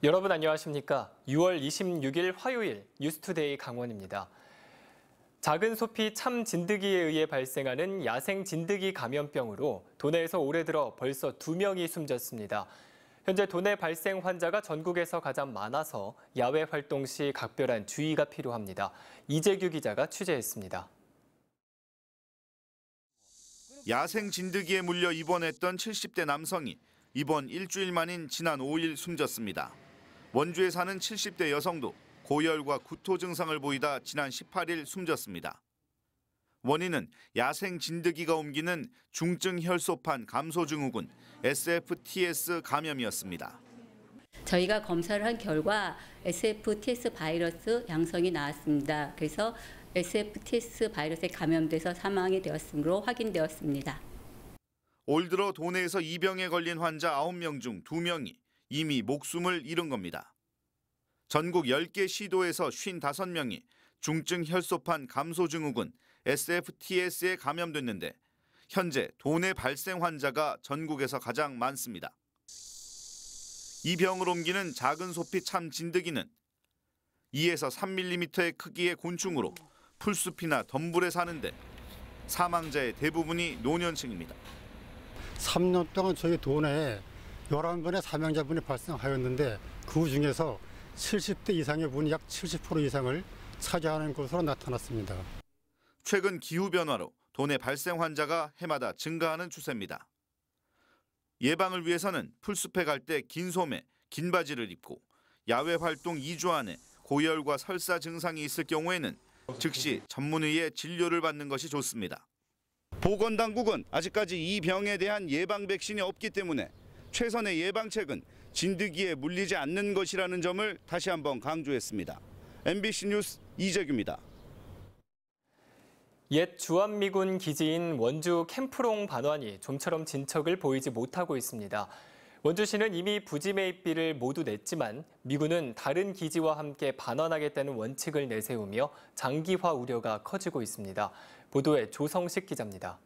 여러분 안녕하십니까? 6월 26일 화요일 뉴스투데이 강원입니다. 작은 소피 참 진드기에 의해 발생하는 야생 진드기 감염병으로 도내에서 올해 들어 벌써 2명이 숨졌습니다. 현재 도내 발생 환자가 전국에서 가장 많아서 야외 활동 시 각별한 주의가 필요합니다. 이재규 기자가 취재했습니다. 야생 진드기에 물려 입원했던 70대 남성이 이번 일주일 만인 지난 5일 숨졌습니다. 원주에 사는 70대 여성도 고열과 구토 증상을 보이다 지난 18일 숨졌습니다. 원인은 야생 진드기가 옮기는 중증 혈소판 감소증후군 SFTS 감염이었습니다. 저희가 검사를 한 결과 SFTS 바이러스 양성이 나왔습니다. 그래서 SFTS 바이러스에 감염돼서 사망이 되었으므로 확인되었습니다. 올 들어 도내에서 이 병에 걸린 환자 9명 중 2명이 이미 목숨을 잃은 겁니다. 전국 10개 시도에서 55명이 중증 혈소판 감소증후군 SFTS에 감염됐는데 현재 도내 발생 환자가 전국에서 가장 많습니다. 이 병을 옮기는 작은 소피 참 진드기는 2에서 3mm의 크기의 곤충으로 풀숲이나 덤불에 사는데 사망자의 대부분이 노년층입니다. 3년 동안 저희 도내에 11번의 사망자분이 발생하였는데 그 중에서 70대 이상의 분이 약 70% 이상을 차지하는 것으로 나타났습니다. 최근 기후변화로 도내 발생 환자가 해마다 증가하는 추세입니다. 예방을 위해서는 풀숲에 갈 때 긴 소매, 긴 바지를 입고 야외 활동 2주 안에 고열과 설사 증상이 있을 경우에는 즉시 전문의의 진료를 받는 것이 좋습니다. 보건당국은 아직까지 이 병에 대한 예방 백신이 없기 때문에 최선의 예방책은 진드기에 물리지 않는 것이라는 점을 다시 한번 강조했습니다. MBC 뉴스 이재규입니다. 옛 주한미군 기지인 원주 캠프롱 반환이 좀처럼 진척을 보이지 못하고 있습니다. 원주시는 이미 부지 매입비를 모두 냈지만 미군은 다른 기지와 함께 반환하겠다는 원칙을 내세우며 장기화 우려가 커지고 있습니다. 보도에 조성식 기자입니다.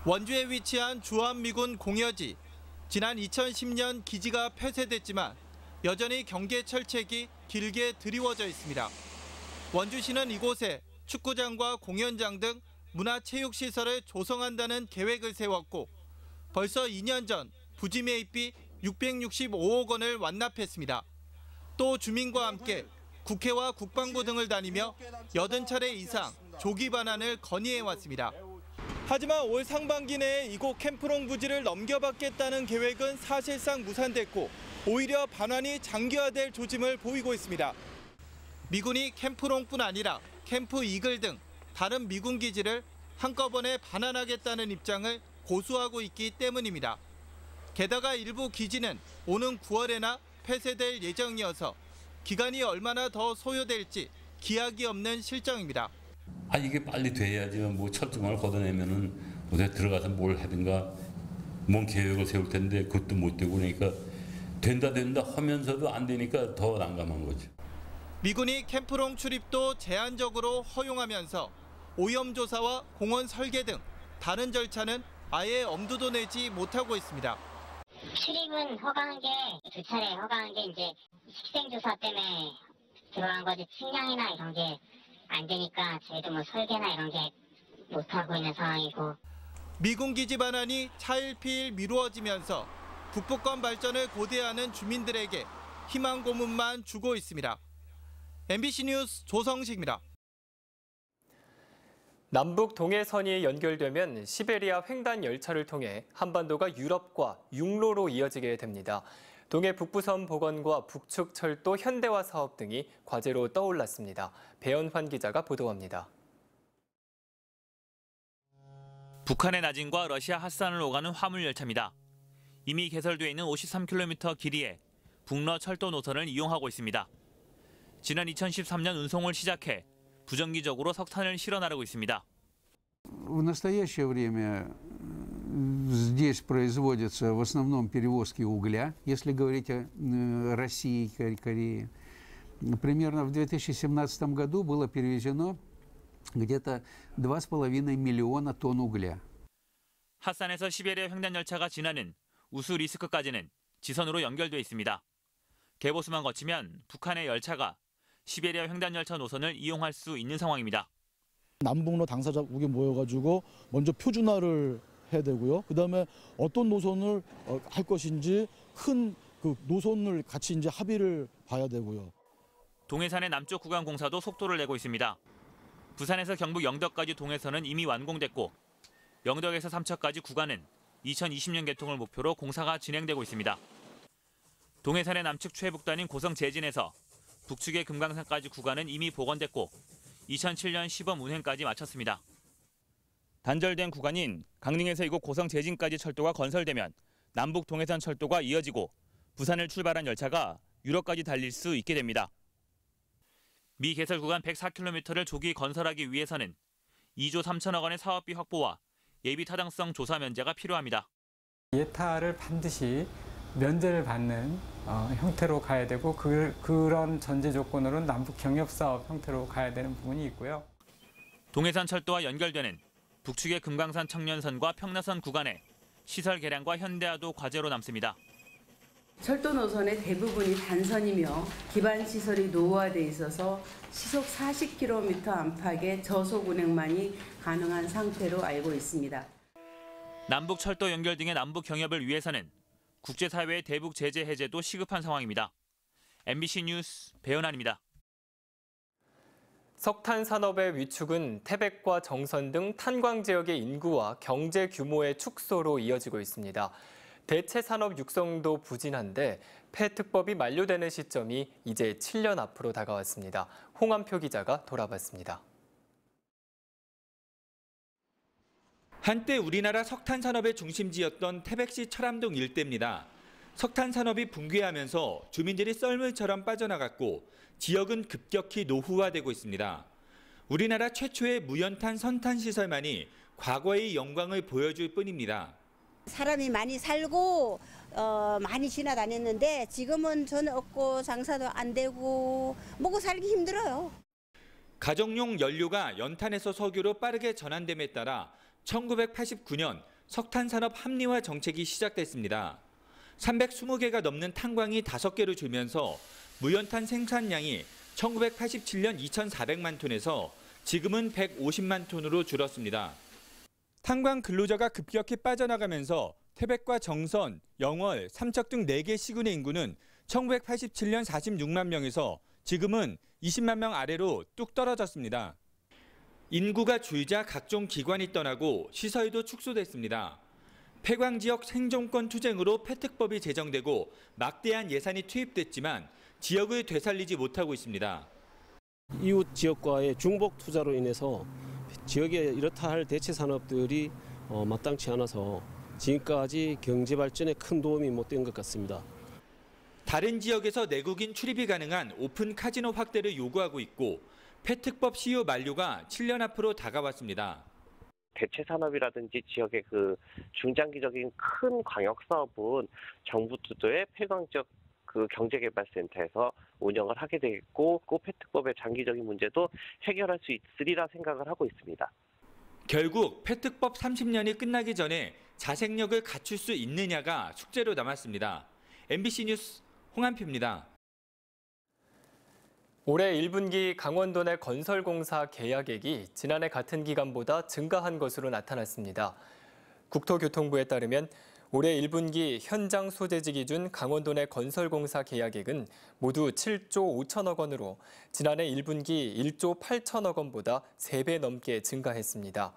원주에 위치한 주한미군 공여지. 지난 2010년 기지가 폐쇄됐지만 여전히 경계 철책이 길게 드리워져 있습니다. 원주시는 이곳에 축구장과 공연장 등 문화체육시설을 조성한다는 계획을 세웠고 벌써 2년 전 부지 매입비 665억 원을 완납했습니다. 또 주민과 함께 국회와 국방부 등을 다니며 80차례 이상 조기 반환을 건의해왔습니다. 하지만 올 상반기 내에 이곳 캠프롱 부지를 넘겨받겠다는 계획은 사실상 무산됐고 오히려 반환이 장기화될 조짐을 보이고 있습니다. 미군이 캠프롱뿐 아니라 캠프 이글 등 다른 미군 기지를 한꺼번에 반환하겠다는 입장을 고수하고 있기 때문입니다. 게다가 일부 기지는 오는 9월에나 폐쇄될 예정이어서 기간이 얼마나 더 소요될지 기약이 없는 실정입니다. 이게 빨리 돼야지만 뭐 철중을 걷어내면은 어디 들어가서 뭘 하든가 뭔 계획을 세울 텐데 그것도 못 되고 그러니까 된다 하면서도 안 되니까 더 난감한 거죠. 미군이 캠프롱 출입도 제한적으로 허용하면서 오염조사와 공원 설계 등 다른 절차는 아예 엄두도 내지 못하고 있습니다. 출입은 허가한 게 2차례 허가한 게 이제 식생조사 때문에 들어간 거지 측량이나 이런 게 안 되니까 저희도 뭐 설계나 이런 게 못하고 있는 상황이고. 미군 기지 반환이 차일피일 미루어지면서 북부권 발전을 고대하는 주민들에게 희망 고문만 주고 있습니다. MBC 뉴스 조성식입니다. 남북 동해선이 연결되면 시베리아 횡단 열차를 통해 한반도가 유럽과 육로로 이어지게 됩니다. 동해 북부선 복원과 북측 철도 현대화 사업 등이 과제로 떠올랐습니다. 배연환 기자가 보도합니다. 북한의 나진과 러시아 핫산을 오가는 화물 열차입니다. 이미 개설돼 있는 53km 길이의 북러 철도 노선을 이용하고 있습니다. 지난 2013년 운송을 시작해 부정기적으로 석탄을 실어 나르고 있습니다. В настоящее время здесь производятся в основном перевозки угля, если говорить о России и Корее. Примерно в 2017 году было перевезено где-то 2,5 миллиона тонн угля. 핫산에서 시베리아 횡단 열차가 지나는 우수 리스크까지는 지선으로 연결돼 있습니다. 개보수만 거치면 북한의 열차가 시베리아 횡단열차 노선을 이용할 수 있는 상황입니다. 남북로 당사자국이 모여가지고 먼저 표준화를 해야 되고요. 그다음에 어떤 노선을 할 것인지 큰 그 노선을 같이 이제 합의를 봐야 되고요. 동해산의 남쪽 구간 공사도 속도를 내고 있습니다. 부산에서 경북 영덕까지 동해선은 이미 완공됐고 영덕에서 삼척까지 구간은 2020년 개통을 목표로 공사가 진행되고 있습니다. 동해산의 남측 최북단인 고성 제진에서 북측의 금강산까지 구간은 이미 복원됐고 2007년 시범 운행까지 마쳤습니다. 단절된 구간인 강릉에서 이곳 고성 제진까지 철도가 건설되면 남북 동해선 철도가 이어지고 부산을 출발한 열차가 유럽까지 달릴 수 있게 됩니다. 미 개설 구간 104km를 조기 건설하기 위해서는 2조 3천억 원의 사업비 확보와 예비 타당성 조사 면제가 필요합니다. 예타를 반드시 면제를 받는 형태로 가야 되고 그런 전제 조건으로는 남북 경협사업 형태로 가야 되는 부분이 있고요. 동해선 철도와 연결되는 북측의 금강산 청년선과 평라선 구간에 시설 개량과 현대화도 과제로 남습니다. 철도 노선의 대부분이 단선이며 기반 시설이 노후화돼 있어서 시속 40km 안팎의 저속 운행만이 가능한 상태로 알고 있습니다. 남북 철도 연결 등의 남북 경협을 위해서는 국제사회의 대북 제재 해제도 시급한 상황입니다. MBC 뉴스 배은환입니다. 석탄 산업의 위축은 태백과 정선 등 탄광 지역의 인구와 경제 규모의 축소로 이어지고 있습니다. 대체 산업 육성도 부진한데 폐특법이 만료되는 시점이 이제 7년 앞으로 다가왔습니다. 홍한표 기자가 돌아봤습니다. 한때 우리나라 석탄 산업의 중심지였던 태백시 철암동 일대입니다. 석탄 산업이 붕괴하면서 주민들이 썰물처럼 빠져나갔고 지역은 급격히 노후화되고 있습니다. 우리나라 최초의 무연탄 선탄 시설만이 과거의 영광을 보여줄 뿐입니다. 사람이 많이 살고 많이 지나다녔는데 지금은 전 없고 장사도 안 되고 먹고 살기 힘들어요. 가정용 연료가 연탄에서 석유로 빠르게 전환됨에 따라 1989년 석탄산업 합리화 정책이 시작됐습니다. 320개가 넘는 탄광이 5개로 줄면서 무연탄 생산량이 1987년 2,400만 톤에서 지금은 150만 톤으로 줄었습니다. 탄광 근로자가 급격히 빠져나가면서 태백과 정선, 영월, 삼척 등 4개 시군의 인구는 1987년 46만 명에서 지금은 20만 명 아래로 뚝 떨어졌습니다. 인구가 줄자 각종 기관이 떠나고 시설도 축소됐습니다. 폐광 지역 생존권 투쟁으로 폐특법이 제정되고 막대한 예산이 투입됐지만 지역을 되살리지 못하고 있습니다. 이웃 지역과의 중복 투자로 인해서 지역에 이렇다 할 대체 산업들이 마땅치 않아서 지금까지 경제 발전에 큰 도움이 못 된 것 같습니다. 다른 지역에서 내국인 출입이 가능한 오픈 카지노 확대를 요구하고 있고 폐특법 시효 만료가 7년 앞으로 다가왔습니다. 대체 산업이라든지 지역의 그 중장기적인 큰 광역 사업은 정부 주도의 폐광 지역 그 경제개발센터에서 운영을 하게 되겠고, 폐특법의 장기적인 문제도 해결할 수 있으리라 생각을 하고 있습니다. 결국 폐특법 30년이 끝나기 전에 자생력을 갖출 수 있느냐가 숙제로 남았습니다. MBC 뉴스 홍한표입니다. 올해 1분기 강원도 내 건설공사 계약액이 지난해 같은 기간보다 증가한 것으로 나타났습니다. 국토교통부에 따르면 올해 1분기 현장 소재지 기준 강원도 내 건설공사 계약액은 모두 7조 5천억 원으로 지난해 1분기 1조 8천억 원보다 3배 넘게 증가했습니다.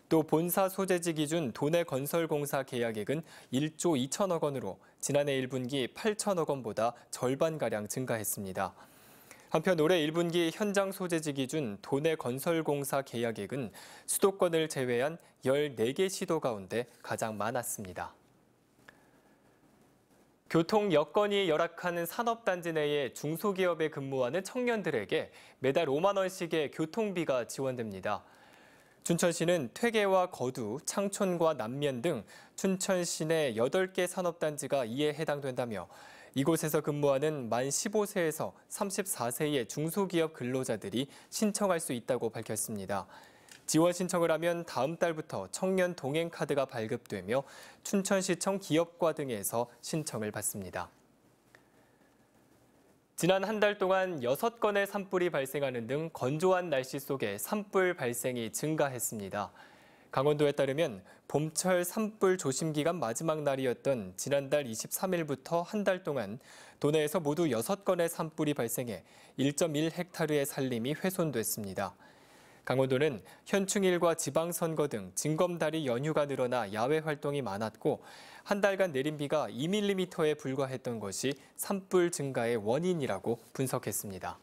또 본사 소재지 기준 도내 건설공사 계약액은 1조 2천억 원으로 지난해 1분기 8천억 원보다 절반가량 증가했습니다. 한편 올해 1분기 현장 소재지 기준 도내 건설공사 계약액은 수도권을 제외한 14개 시도 가운데 가장 많았습니다. 교통 여건이 열악한 산업단지 내에 중소기업에 근무하는 청년들에게 매달 5만 원씩의 교통비가 지원됩니다. 춘천시는 퇴계와 거두, 창촌과 남면 등 춘천시 내 8개 산업단지가 이에 해당된다며 이곳에서 근무하는 만 15세에서 34세의 중소기업 근로자들이 신청할 수 있다고 밝혔습니다. 지원 신청을 하면 다음 달부터 청년 동행 카드가 발급되며 춘천시청 기업과 등에서 신청을 받습니다. 지난 한 달 동안 6건의 산불이 발생하는 등 건조한 날씨 속에 산불 발생이 증가했습니다. 강원도에 따르면 봄철 산불 조심 기간 마지막 날이었던 지난달 23일부터 한 달 동안 도내에서 모두 6건의 산불이 발생해 1.1헥타르의 산림이 훼손됐습니다. 강원도는 현충일과 지방선거 등 징검다리 연휴가 늘어나 야외 활동이 많았고 한 달간 내린 비가 2mm에 불과했던 것이 산불 증가의 원인이라고 분석했습니다.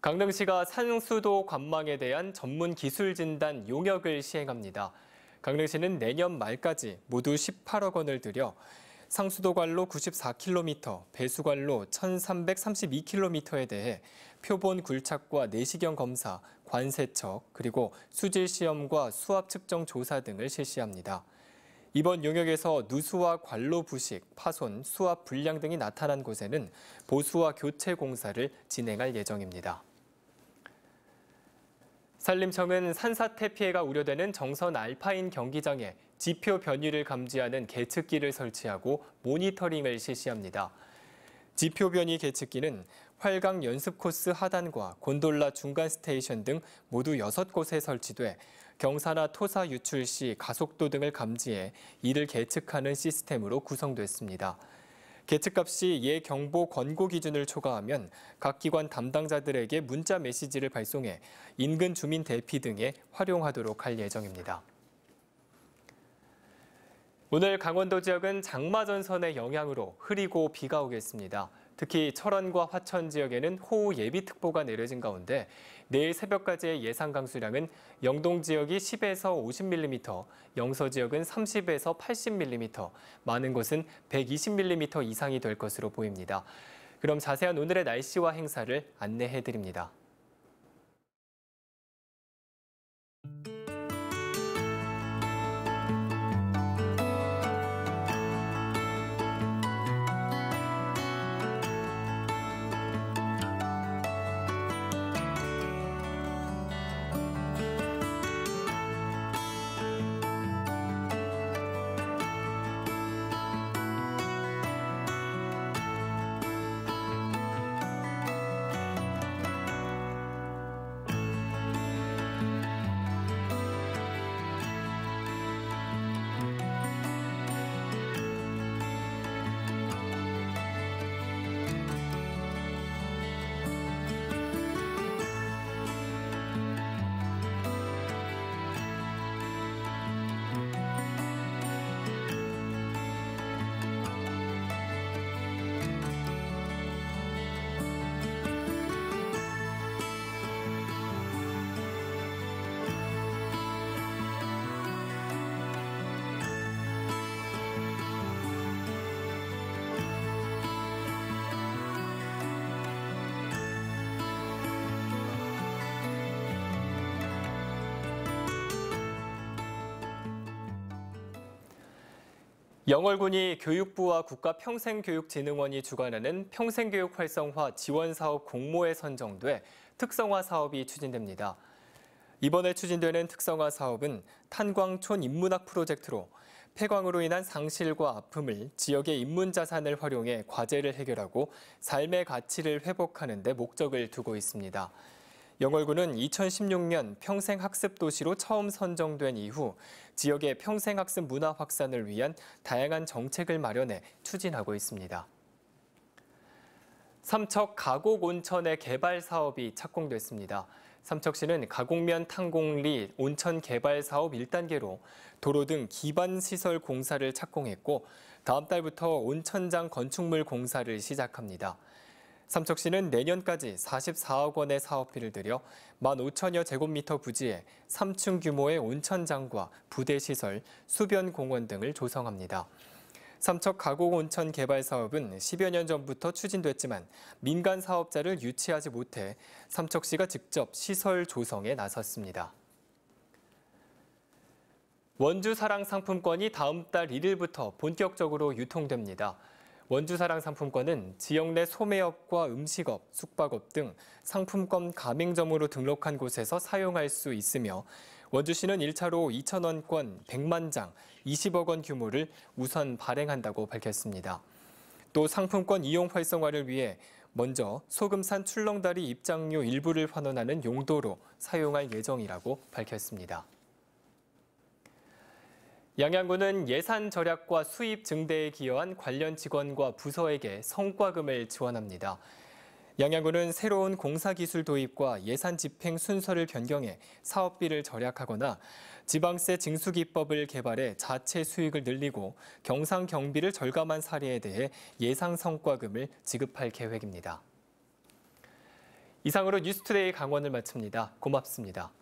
강릉시가 상수도 관망에 대한 전문 기술 진단 용역을 시행합니다. 강릉시는 내년 말까지 모두 18억 원을 들여 상수도관로 94km, 배수관로 1332km에 대해 표본 굴착과 내시경 검사, 관세척, 그리고 수질 시험과 수압 측정 조사 등을 실시합니다. 이번 용역에서 누수와 관로 부식, 파손, 수압 불량 등이 나타난 곳에는 보수와 교체 공사를 진행할 예정입니다. 산림청은 산사태 피해가 우려되는 정선 알파인 경기장에 지표 변이를 감지하는 계측기를 설치하고 모니터링을 실시합니다. 지표 변이 계측기는 활강 연습 코스 하단과 곤돌라 중간 스테이션 등 모두 6곳에 설치돼 경사나 토사 유출 시 가속도 등을 감지해 이를 계측하는 시스템으로 구성됐습니다. 계측값이 예 경보 권고 기준을 초과하면 각 기관 담당자들에게 문자 메시지를 발송해 인근 주민 대피 등에 활용하도록 할 예정입니다. 오늘 강원도 지역은 장마 전선의 영향으로 흐리고 비가 오겠습니다. 특히 철원과 화천 지역에는 호우 예비특보가 내려진 가운데 내일 새벽까지의 예상 강수량은 영동 지역이 10에서 50mm, 영서 지역은 30에서 80mm, 많은 곳은 120mm 이상이 될 것으로 보입니다. 그럼 자세한 오늘의 날씨와 행사를 안내해드립니다. 영월군이 교육부와 국가평생교육진흥원이 주관하는 평생교육 활성화 지원사업 공모에 선정돼 특성화 사업이 추진됩니다. 이번에 추진되는 특성화 사업은 탄광촌 인문학 프로젝트로 폐광으로 인한 상실과 아픔을 지역의 인문자산을 활용해 과제를 해결하고 삶의 가치를 회복하는 데 목적을 두고 있습니다. 영월군은 2016년 평생학습도시로 처음 선정된 이후 지역의 평생학습 문화 확산을 위한 다양한 정책을 마련해 추진하고 있습니다. 삼척 가곡 온천의 개발 사업이 착공됐습니다. 삼척시는 가곡면 탕곡리 온천 개발 사업 1단계로 도로 등 기반 시설 공사를 착공했고 다음 달부터 온천장 건축물 공사를 시작합니다. 삼척시는 내년까지 44억 원의 사업비를 들여 15,000여 제곱미터 부지에 3층 규모의 온천장과 부대시설, 수변공원 등을 조성합니다. 삼척 가곡 온천 개발 사업은 10여 년 전부터 추진됐지만 민간 사업자를 유치하지 못해 삼척시가 직접 시설 조성에 나섰습니다. 원주 사랑 상품권이 다음 달 1일부터 본격적으로 유통됩니다. 원주사랑 상품권은 지역 내 소매업과 음식업, 숙박업 등 상품권 가맹점으로 등록한 곳에서 사용할 수 있으며 원주시는 1차로 2,000원권 100만 장, 20억 원 규모를 우선 발행한다고 밝혔습니다. 또 상품권 이용 활성화를 위해 먼저 소금산 출렁다리 입장료 일부를 환원하는 용도로 사용할 예정이라고 밝혔습니다. 양양군은 예산 절약과 수입 증대에 기여한 관련 직원과 부서에게 성과금을 지원합니다. 양양군은 새로운 공사기술 도입과 예산 집행 순서를 변경해 사업비를 절약하거나 지방세 징수기법을 개발해 자체 수익을 늘리고 경상 경비를 절감한 사례에 대해 예상 성과금을 지급할 계획입니다. 이상으로 뉴스투데이 강원을 마칩니다. 고맙습니다.